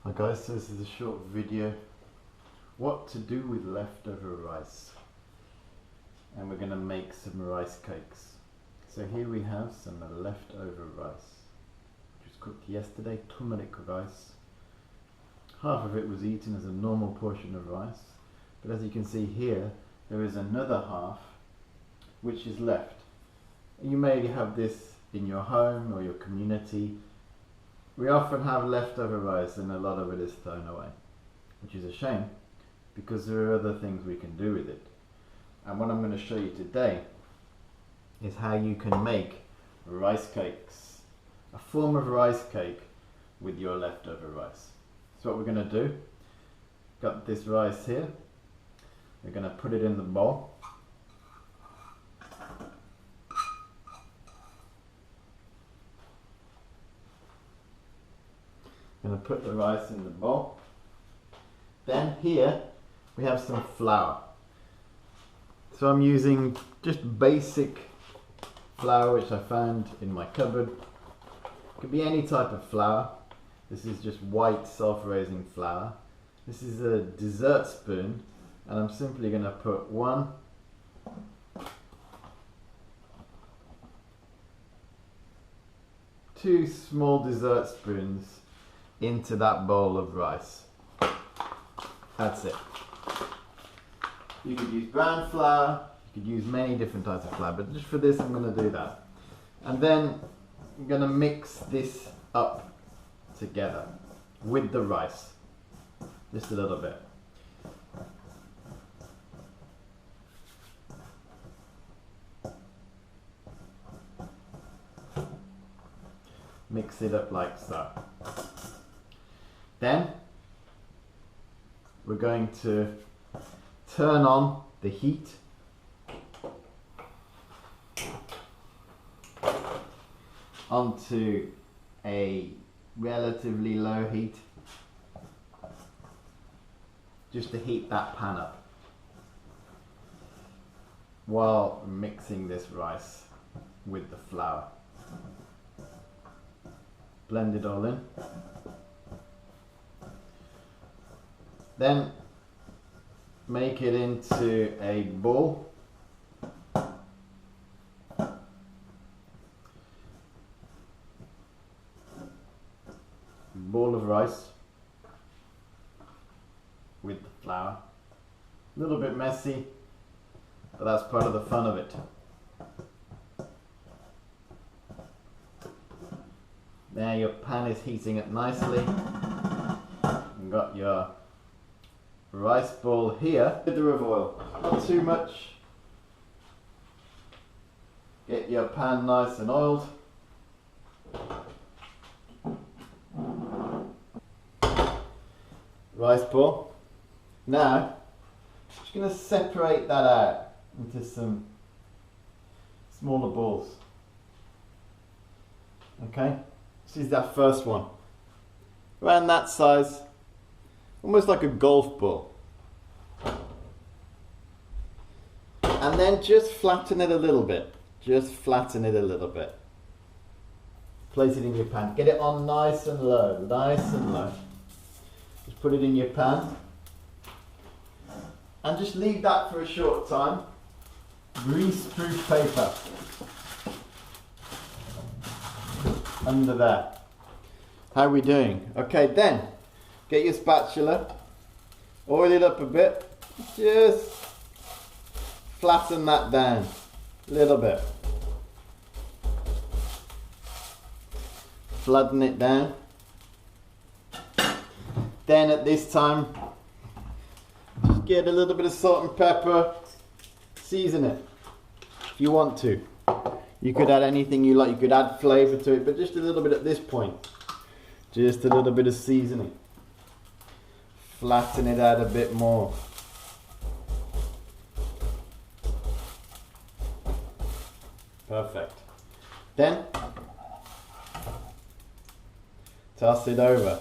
Hi guys, so this is a short video, what to do with leftover rice, and we're going to make some rice cakes. So here we have some leftover rice, which was cooked yesterday, turmeric rice. Half of it was eaten as a normal portion of rice, but as you can see here, there is another half which is left. You may have this in your home or your community. We often have leftover rice and a lot of it is thrown away, which is a shame because there are other things we can do with it. And what I'm going to show you today is how you can make rice cakes, a form of rice cake with your leftover rice. So what we're going to do, got this rice here, we're going to put it in the bowl. Going to put the rice in the bowl. Then here we have some flour. So I'm using just basic flour which I found in my cupboard. It could be any type of flour. This is just white self-raising flour. This is a dessert spoon, and I'm simply going to put 2 small dessert spoons into that bowl of rice. That's it. You could use brown flour, you could use many different types of flour, but just for this I'm going to do that. And then I'm going to mix this up together with the rice, just a little bit. Mix it up like so. Then we're going to turn on the heat onto a relatively low heat, just to heat that pan up while mixing this rice with the flour. Blend it all in. Then make it into a bowl. Bowl of rice with the flour. A little bit messy, but that's part of the fun of it. There, your pan is heating up nicely. You've got your rice ball here. A bit of oil, not too much. Get your pan nice and oiled. Rice ball. Now, I'm just going to separate that out into some smaller balls. Okay, this is that first one. Around that size. Almost like a golf ball. And then just flatten it a little bit. Just flatten it a little bit. Place it in your pan. Get it on nice and low. Nice and low. Just put it in your pan. And just leave that for a short time. Grease-proof paper. Under there. How are we doing? Okay, then. Get your spatula, oil it up a bit, just flatten that down a little bit. Flatten it down. Then at this time, just get a little bit of salt and pepper, season it if you want to. You could add anything you like, you could add flavour to it, but just a little bit at this point. Just a little bit of seasoning. Flatten it out a bit more. Perfect. Then toss it over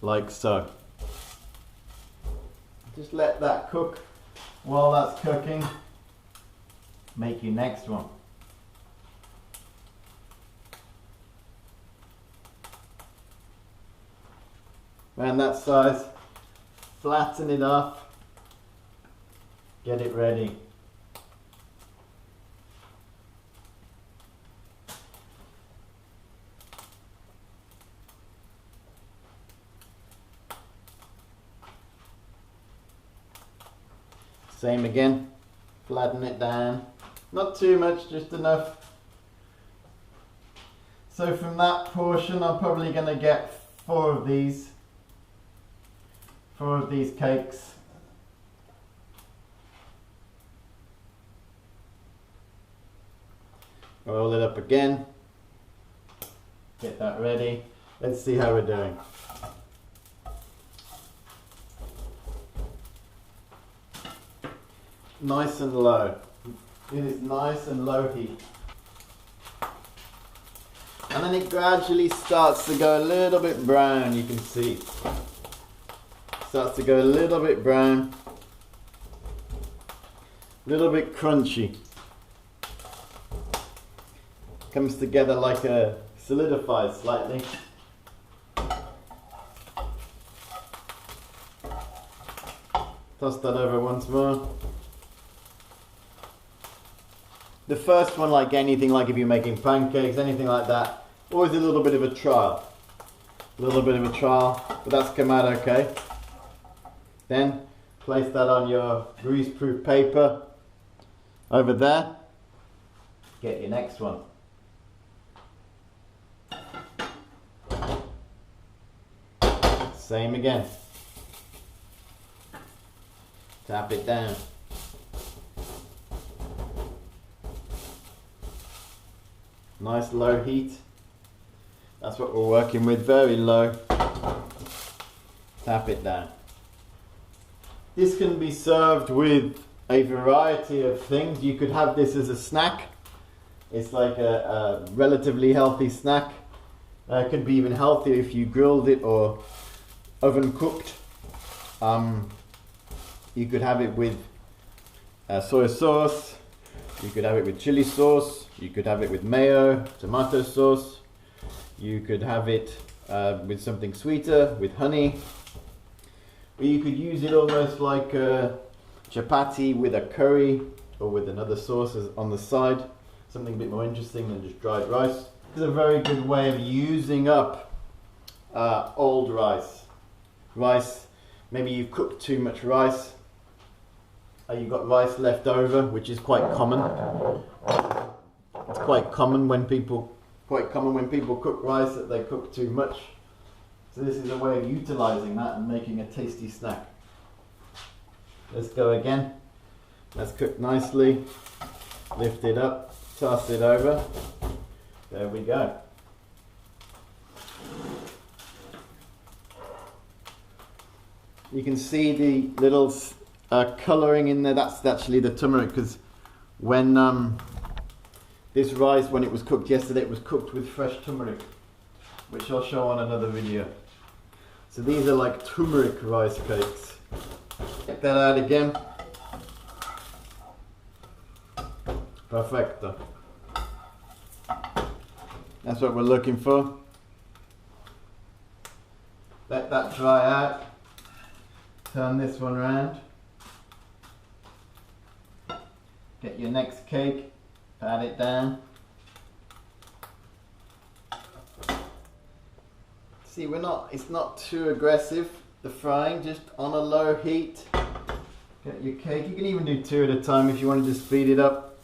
like so. Just let that cook. While that's cooking, make your next one. around that size, flatten it up, get it ready. Same again, flatten it down, not too much, just enough. So from that portion I'm probably going to get 4 of these cakes. Roll it up again, get that ready. Let's see how we're doing. Nice and low. It is nice and low heat. And then it gradually starts to go a little bit brown, you can see. Starts to go a little bit brown. A little bit crunchy. Comes together like a solidifies slightly. Toss that over once more. The first one, like anything, like if you're making pancakes, anything like that, always a little bit of a trial. A little bit of a trial, but that's come out okay. Then place that on your grease-proof paper over there. Get your next one. Same again. Tap it down. Nice low heat. That's what we're working with, very low. Tap it down. This can be served with a variety of things. You could have this as a snack. It's like a relatively healthy snack. It could be even healthier if you grilled it or oven cooked. You could have it with soy sauce. You could have it with chili sauce. You could have it with mayo, tomato sauce. You could have it with something sweeter, with honey. Or you could use it almost like a chapati with a curry or with another sauce on the side. Something a bit more interesting than just dried rice. It's a very good way of using up old rice. Maybe you've cooked too much rice. You've got rice left over, which is quite common. It's quite common when people cook rice that they cook too much. So this is a way of utilizing that and making a tasty snack. Let's go again. That's cooked nicely. Lift it up, toss it over. There we go. You can see the little colouring in there. That's actually the turmeric, because when this rice, when it was cooked yesterday, it was cooked with fresh turmeric, which I'll show on another video. So these are like turmeric rice cakes. Get that out again. Perfecto. That's what we're looking for. Let that dry out. Turn this one around. Get your next cake, pat it down. See, it's not too aggressive, the frying, just on a low heat. Get your cake. You can even do 2 at a time if you want to just speed it up.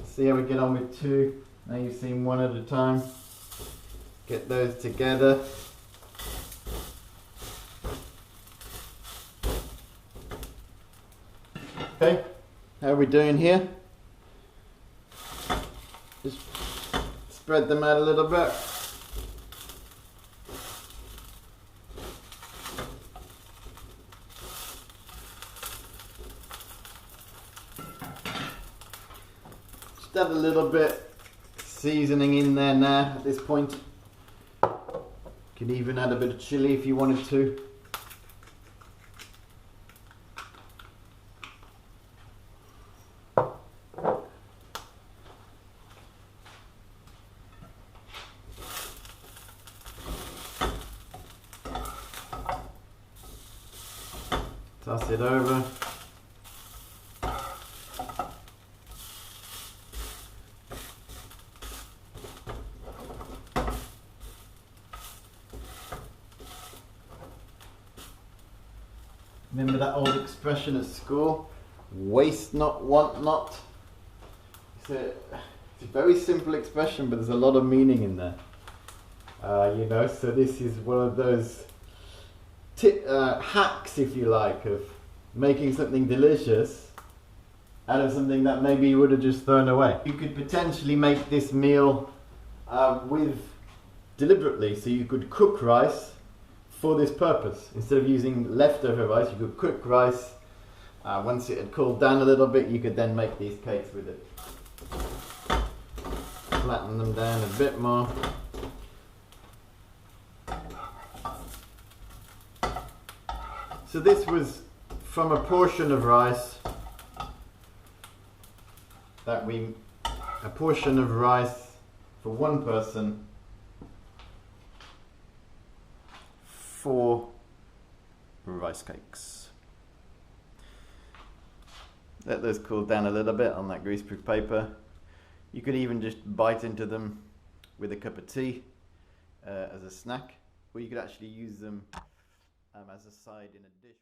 See how we get on with 2. Now you've seen 1 at a time. Get those together. Okay, how are we doing here? Just spread them out a little bit. Just add a little bit seasoning in there now at this point. You could even add a bit of chili if you wanted to. Toss it over. Remember that old expression at school? Waste not, want not. It's a very simple expression, but there's a lot of meaning in there. You know, so this is one of those hacks, if you like, of making something delicious out of something that maybe you would have just thrown away. You could potentially make this meal deliberately, so you could cook rice for this purpose. Instead of using leftover rice, you could cook rice. Once it had cooled down a little bit, you could then make these cakes with it. Flatten them down a bit more. So this was from a portion of rice a portion of rice for one person, 4 rice cakes. Let those cool down a little bit on that greaseproof paper. You could even just bite into them with a cup of tea as a snack, or you could actually use them as a side in a dish.